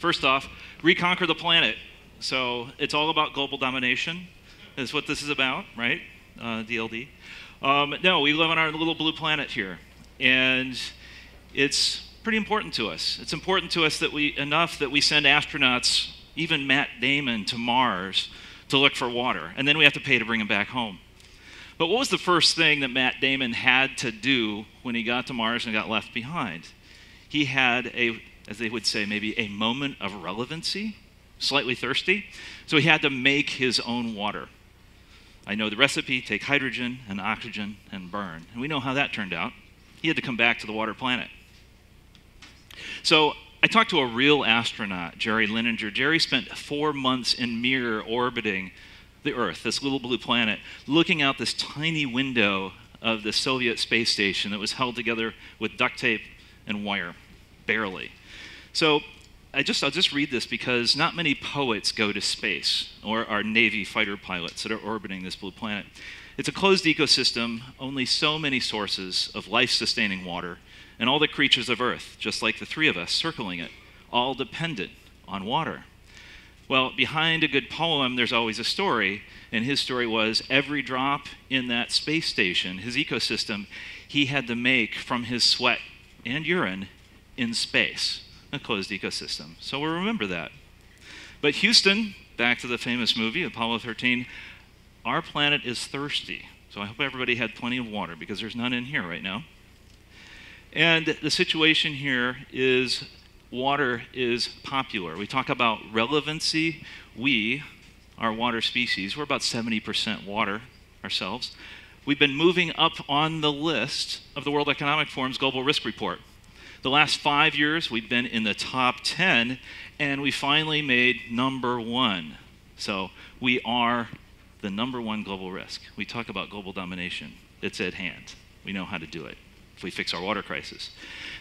First off, reconquer the planet. So it's all about global domination, is what this is about, right? DLD. No, we live on our little blue planet here, and it's pretty important to us. It's important to us that we send astronauts, even Matt Damon, to Mars to look for water, and then we have to pay to bring him back home. But what was the first thing that Matt Damon had to do when he got to Mars and got left behind? He had as they would say, maybe a moment of relevancy, slightly thirsty, so he had to make his own water. I know the recipe: take hydrogen and oxygen and burn. And we know how that turned out. He had to come back to the water planet. So I talked to a real astronaut, Jerry Linenger. Jerry spent 4 months in Mir orbiting the Earth, this little blue planet, looking out this tiny window of the Soviet space station that was held together with duct tape and wire, barely. So I'll just read this because not many poets go to space or are Navy fighter pilots that are orbiting this blue planet. It's a closed ecosystem, only so many sources of life-sustaining water, and all the creatures of Earth, just like the three of us circling it, all dependent on water. Well, behind a good poem, there's always a story, and his story was every drop in that space station, his ecosystem, he had to make from his sweat and urine in space, a closed ecosystem. So we'll remember that. But Houston, back to the famous movie, Apollo 13, our planet is thirsty. So I hope everybody had plenty of water, because there's none in here right now. And the situation here is water is popular. We talk about relevancy. We, our water species, we're about 70% water ourselves. We've been moving up on the list of the World Economic Forum's Global Risk Report. The last 5 years, we've been in the top 10, and we finally made #1. So we are the #1 global risk. We talk about global domination. It's at hand. We know how to do it if we fix our water crisis.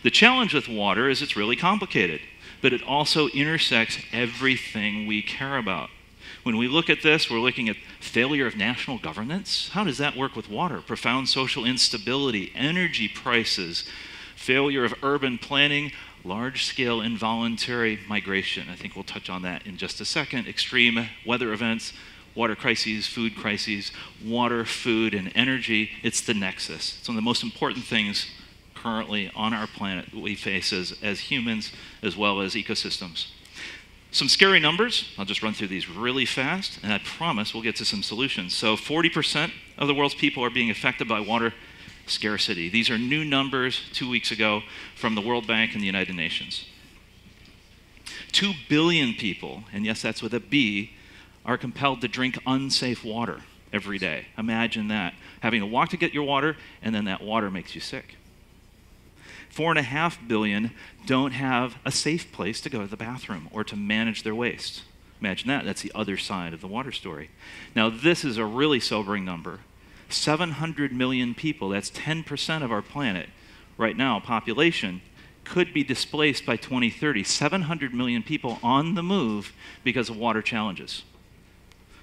The challenge with water is it's really complicated, but it also intersects everything we care about. When we look at this, we're looking at failure of national governance. How does that work with water? Profound social instability, energy prices, failure of urban planning, large-scale involuntary migration. I think we'll touch on that in just a second. Extreme weather events, water crises, food crises, water, food, and energy. It's the nexus. It's one of the most important things currently on our planet that we face as humans as well as ecosystems. Some scary numbers. I'll just run through these really fast, and I promise we'll get to some solutions. So 40% of the world's people are being affected by water scarcity. These are new numbers 2 weeks ago from the World Bank and the United Nations. 2 billion people, and yes, that's with a B, are compelled to drink unsafe water every day. Imagine that. Having to walk to get your water, and then that water makes you sick. 4.5 billion don't have a safe place to go to the bathroom or to manage their waste. Imagine that. That's the other side of the water story. Now, this is a really sobering number. 700 million people, that's 10% of our planet right now, population, could be displaced by 2030. 700 million people on the move because of water challenges.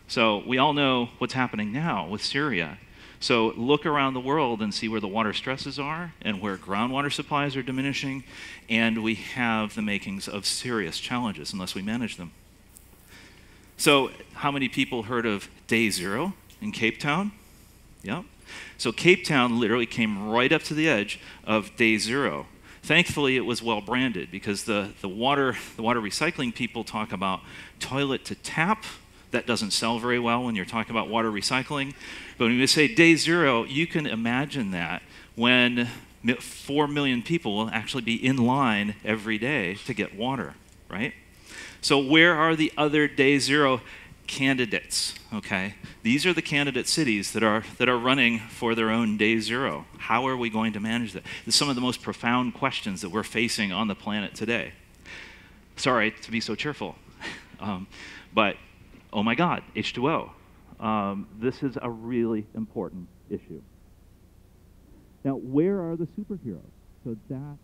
So we all know what's happening now with Syria. So look around the world and see where the water stresses are and where groundwater supplies are diminishing, and we have the makings of serious challenges unless we manage them. So how many people heard of Day Zero in Cape Town? Yeah. So Cape Town literally came right up to the edge of Day Zero. Thankfully, it was well branded because the water recycling people talk about toilet to tap. That doesn't sell very well when you're talking about water recycling. But when you say Day Zero, you can imagine that when 4 million people will actually be in line every day to get water, right? So where are the other Day Zero candidates? Okay, these are the candidate cities that are running for their own Day Zero. How are we going to manage that? This is some of the most profound questions that we're facing on the planet today. Sorry to be so cheerful, but oh my God, H2O. This is a really important issue. Now, where are the superheroes? So that,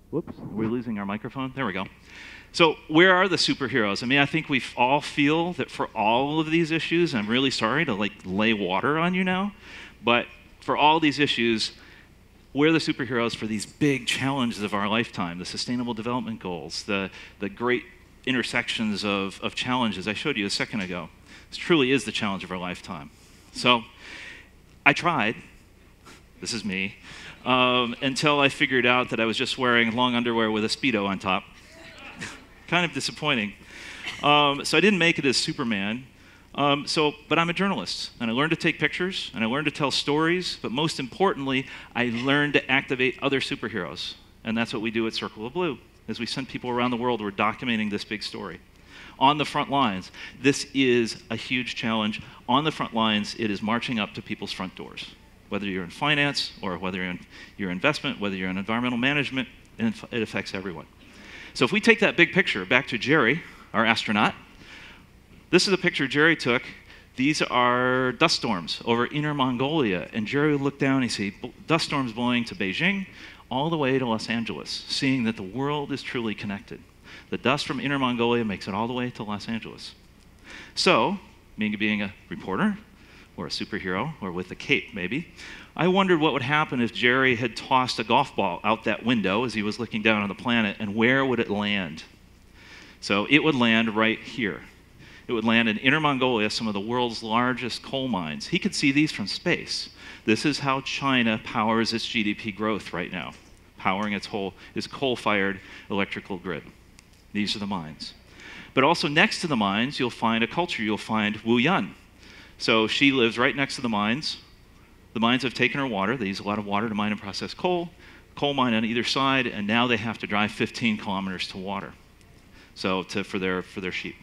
whoops, we're losing our microphone. There we go. So where are the superheroes? I mean, I think we all feel that for all of these issues, I'm really sorry to lay water on you now, but for all these issues, we're the superheroes for these big challenges of our lifetime, the Sustainable Development Goals, the great intersections of challenges I showed you a second ago. This truly is the challenge of our lifetime. So I tried, this is me, until I figured out that I was just wearing long underwear with a Speedo on top. Kind of disappointing. So I didn't make it as Superman. But I'm a journalist, and I learned to take pictures, and I learned to tell stories, but most importantly, I learned to activate other superheroes. And that's what we do at Circle of Blue. As we send people around the world, we're documenting this big story. On the front lines, this is a huge challenge. On the front lines, it is marching up to people's front doors. Whether you're in finance, or whether you're in your investment, whether you're in environmental management, it affects everyone. So if we take that big picture back to Jerry, our astronaut, this is a picture Jerry took. These are dust storms over Inner Mongolia. And Jerry would look down and he'd see dust storms blowing to Beijing all the way to Los Angeles, seeing that the world is truly connected. The dust from Inner Mongolia makes it all the way to Los Angeles. So, me being a reporter, or a superhero, or with a cape maybe, I wondered what would happen if Jerry had tossed a golf ball out that window as he was looking down on the planet, and where would it land? So it would land right here. It would land in Inner Mongolia, some of the world's largest coal mines. He could see these from space. This is how China powers its GDP growth right now, powering its coal-fired electrical grid. These are the mines. But also next to the mines, you'll find a culture. You'll find Wu Yun. So she lives right next to the mines. The mines have taken her water. They use a lot of water to mine and process coal. Coal mine on either side, and now they have to drive 15 kilometers to water. So for their sheep.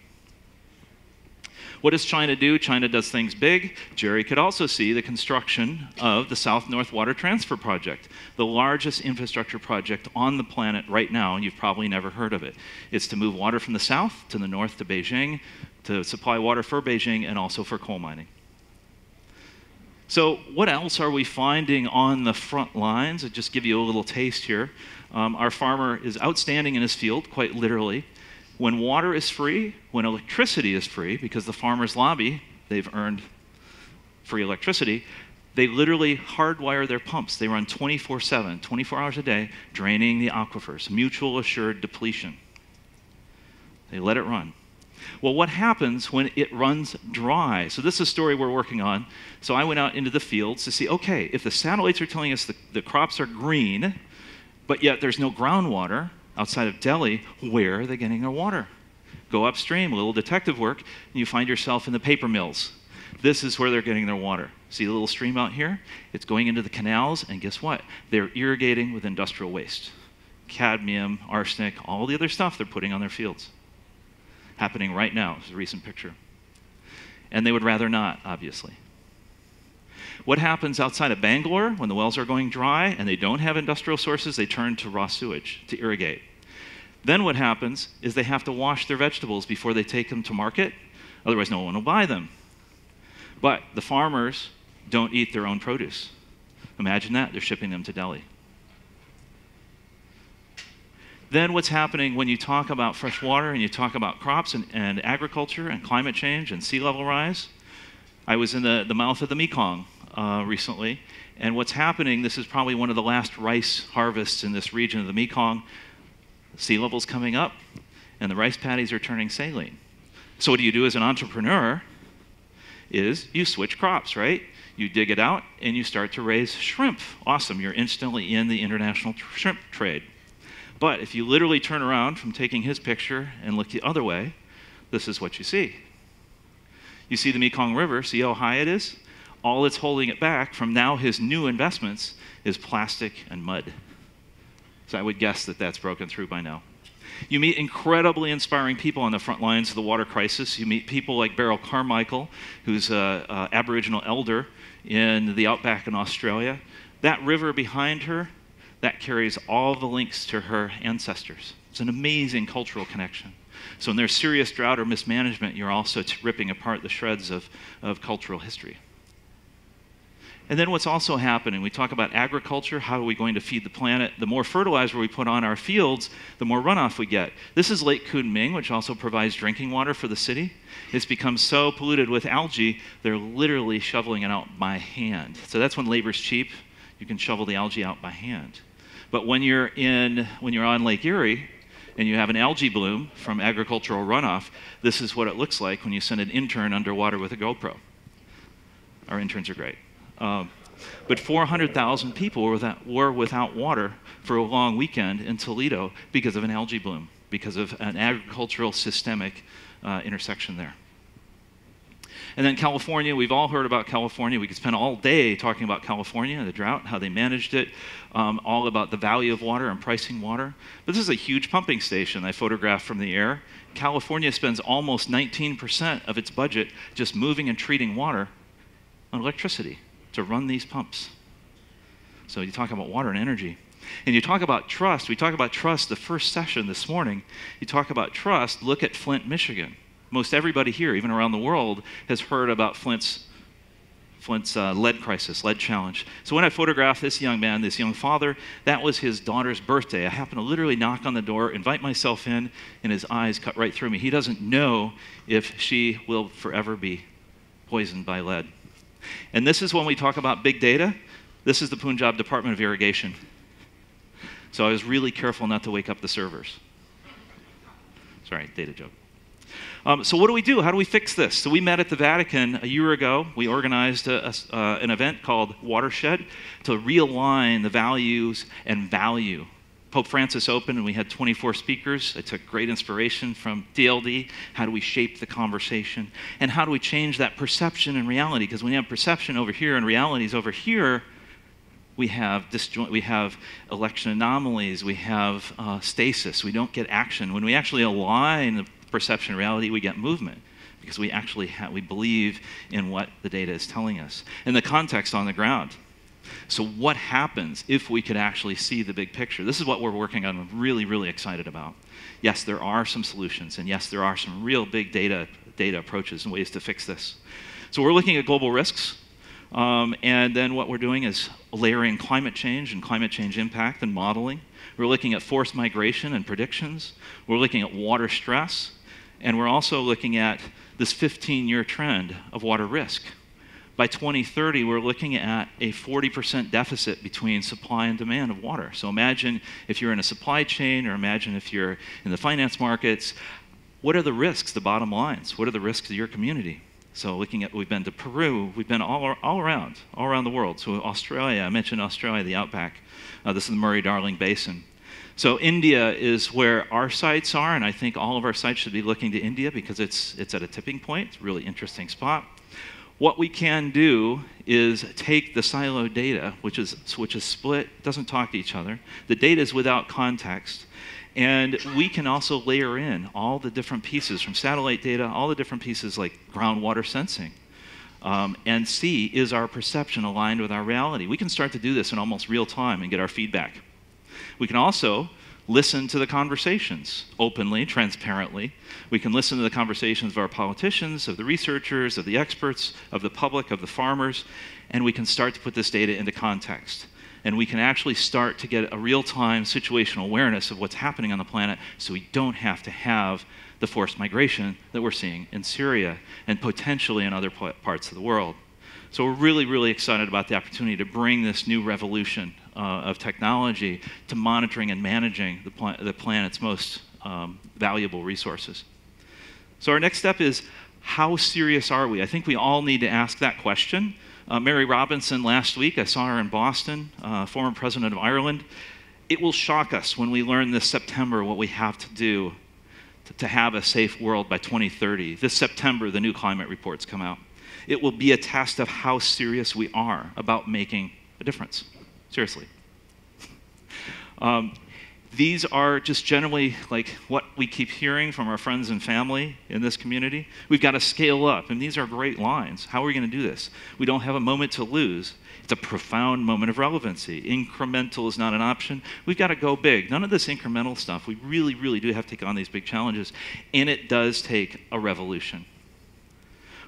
What does China do? China does things big. Jerry could also see the construction of the South-North Water Transfer Project, the largest infrastructure project on the planet right now, and you've probably never heard of it. It's to move water from the south to the north to Beijing, to supply water for Beijing and also for coal mining. So what else are we finding on the front lines? I'll just give you a little taste here. Our farmer is outstanding in his field, quite literally. When water is free, when electricity is free, because the farmers lobby, they've earned free electricity, they literally hardwire their pumps. They run 24/7, 24 hours a day, draining the aquifers, mutual assured depletion. They let it run. Well, what happens when it runs dry? So this is a story we're working on. So I went out into the fields to see, okay, if the satellites are telling us the crops are green, but yet there's no groundwater outside of Delhi, where are they getting their water? Go upstream, a little detective work, and you find yourself in the paper mills. This is where they're getting their water. See the little stream out here? It's going into the canals, and guess what? They're irrigating with industrial waste. Cadmium, arsenic, all the other stuff they're putting on their fields. Happening right now. It's a recent picture. And they would rather not, obviously. What happens outside of Bangalore when the wells are going dry and they don't have industrial sources? They turn to raw sewage to irrigate. Then what happens is they have to wash their vegetables before they take them to market. Otherwise, no one will buy them. But the farmers don't eat their own produce. Imagine that. They're shipping them to Delhi. Then what's happening when you talk about fresh water and you talk about crops and agriculture and climate change and sea level rise? I was in the mouth of the Mekong recently, and what's happening, this is probably one of the last rice harvests in this region of the Mekong. Sea level's coming up, and the rice paddies are turning saline. So what do you do as an entrepreneur is you switch crops, right? You dig it out, and you start to raise shrimp. Awesome, you're instantly in the international shrimp trade. But if you literally turn around from taking his picture and look the other way, this is what you see. You see the Mekong River, see how high it is? All it's holding it back from now his new investments is plastic and mud. So I would guess that that's broken through by now. You meet incredibly inspiring people on the front lines of the water crisis. You meet people like Beryl Carmichael, who's an Aboriginal elder in the outback in Australia. That river behind her, that carries all the links to her ancestors. It's an amazing cultural connection. So when there's serious drought or mismanagement, you're also ripping apart the shreds of cultural history. And then what's also happening, we talk about agriculture, how are we going to feed the planet? The more fertilizer we put on our fields, the more runoff we get. This is Lake Kunming, which also provides drinking water for the city. It's become so polluted with algae, they're literally shoveling it out by hand. So that's when labor's cheap. You can shovel the algae out by hand. But when you're on Lake Erie, and you have an algae bloom from agricultural runoff, this is what it looks like when you send an intern underwater with a GoPro. Our interns are great. But 400,000 people were without water for a long weekend in Toledo because of an algae bloom, because of an agricultural systemic intersection there. And then California, we've all heard about California. We could spend all day talking about California, the drought, how they managed it, all about the value of water and pricing water. But this is a huge pumping station I photographed from the air. California spends almost 19% of its budget just moving and treating water on electricity to run these pumps. So you talk about water and energy. And you talk about trust. We talk about trust the first session this morning. You talk about trust, look at Flint, Michigan. Most everybody here, even around the world, has heard about Flint's lead crisis, lead challenge. So when I photographed this young man, this young father, that was his daughter's birthday. I happened to literally knock on the door, invite myself in, and his eyes cut right through me. He doesn't know if she will forever be poisoned by lead. And this is when we talk about big data. This is the Punjab Department of Irrigation. So I was really careful not to wake up the servers. Sorry, data joke. So what do we do? How do we fix this? So we met at the Vatican a year ago. We organized an event called Watershed to realign the values and value. Pope Francis opened and we had 24 speakers. I took great inspiration from DLD. How do we shape the conversation? And how do we change that perception and reality? Because when you have perception over here and reality is over here, we have election anomalies, we have stasis, we don't get action. When we actually align the perception and reality, we get movement because we actually we believe in what the data is telling us and the context on the ground. So what happens if we could actually see the big picture? This is what we're working on and really, really excited about. Yes, there are some solutions, and yes, there are some real big data approaches and ways to fix this. So we're looking at global risks, and then what we're doing is layering climate change and climate change impact and modeling. We're looking at forced migration and predictions. We're looking at water stress, and we're also looking at this 15-year trend of water risk. By 2030, we're looking at a 40% deficit between supply and demand of water. So imagine if you're in a supply chain, or imagine if you're in the finance markets, what are the risks, the bottom lines? What are the risks to your community? So looking at, we've been to Peru, we've been all around the world. So Australia, I mentioned Australia, the outback. This is the Murray-Darling Basin. So India is where our sites are, and I think all of our sites should be looking to India because it's at a tipping point. It's a really interesting spot. What we can do is take the siloed data, which is split, doesn't talk to each other. The data is without context. And we can also layer in all the different pieces from satellite data, all the different pieces like groundwater sensing, and see, is our perception aligned with our reality? We can start to do this in almost real time and get our feedback. We can also listen to the conversations openly, transparently. We can listen to the conversations of our politicians, of the researchers, of the experts, of the public, of the farmers, and we can start to put this data into context. And we can actually start to get a real-time situational awareness of what's happening on the planet so we don't have to have the forced migration that we're seeing in Syria and potentially in other parts of the world. So we're really, really excited about the opportunity to bring this new revolution of technology to monitoring and managing the planet's most valuable resources. So our next step is, how serious are we? I think we all need to ask that question. Mary Robinson last week, I saw her in Boston, former president of Ireland. It will shock us when we learn this September what we have to do to have a safe world by 2030. This September, the new climate reports come out. It will be a test of how serious we are about making a difference. Seriously. These are just generally like what we keep hearing from our friends and family in this community. We've got to scale up, and these are great lines. How are we going to do this? We don't have a moment to lose. It's a profound moment of relevancy. Incremental is not an option. We've got to go big. None of this incremental stuff. We really, really do have to take on these big challenges, and it does take a revolution.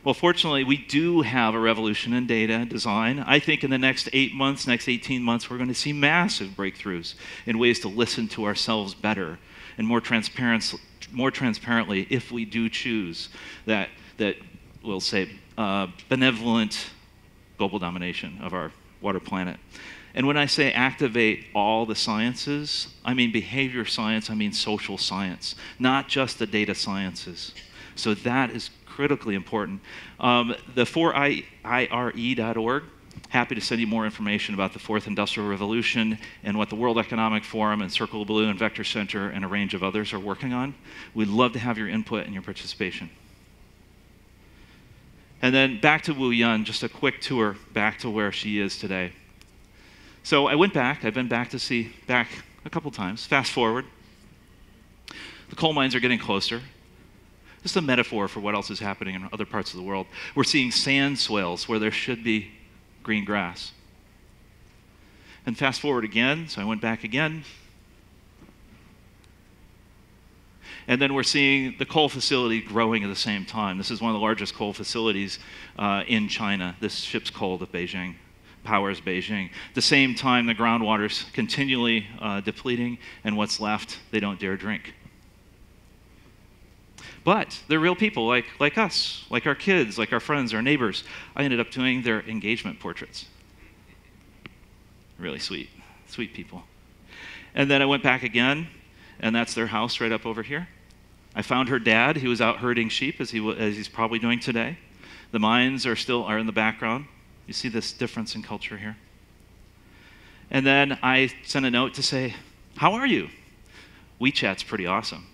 Well, fortunately, we do have a revolution in data design. I think in the next 8 months, next 18 months, we're going to see massive breakthroughs in ways to listen to ourselves better and more transparently if we do choose that we'll say, benevolent global domination of our water planet. And when I say activate all the sciences, I mean behavior science, I mean social science, not just the data sciences. So that is critically important. The 4IRE.org, happy to send you more information about the Fourth Industrial Revolution and what the World Economic Forum and Circle of Blue and Vector Center and a range of others are working on. We'd love to have your input and your participation. And then back to Wu Yun, just a quick tour back to where she is today. So I went back. I've been back to see back a couple times. Fast forward. The coal mines are getting closer. Just a metaphor for what else is happening in other parts of the world. We're seeing sand swales where there should be green grass. And fast forward again. So I went back again. And then we're seeing the coal facility growing at the same time. This is one of the largest coal facilities in China. This ships coal to Beijing, powers Beijing. At the same time, the groundwater's continually depleting, and what's left, they don't dare drink. But they're real people like us, like our kids, like our friends, our neighbors. I ended up doing their engagement portraits. Really sweet, sweet people. And then I went back again, and that's their house right up over here. I found her dad. He was out herding sheep, as he's probably doing today. The mines are in the background. You see this difference in culture here. And then I sent a note to say, how are you? WeChat's pretty awesome.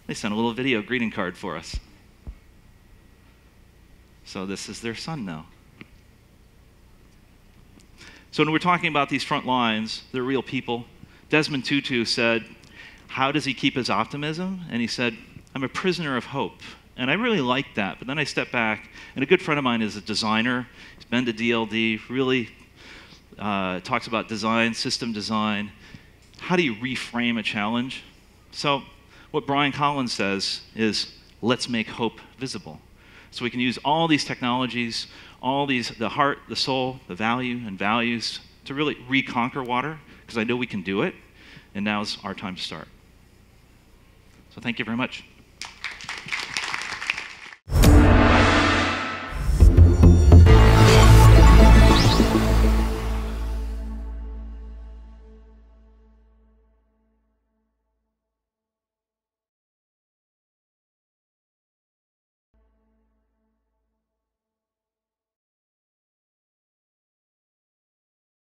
They sent a little video greeting card for us. So this is their son now. So when we're talking about these front lines, they're real people. Desmond Tutu said, how does he keep his optimism? And he said, I'm a prisoner of hope. And I really liked that. But then I stepped back, and a good friend of mine is a designer. He's been to DLD, really talks about design, system design. How do you reframe a challenge? So what Brian Collins says is, let's make hope visible. So we can use all these technologies, all these, the heart, the soul, the value, and values to really reconquer water, because I know we can do it. And now's our time to start. So thank you very much.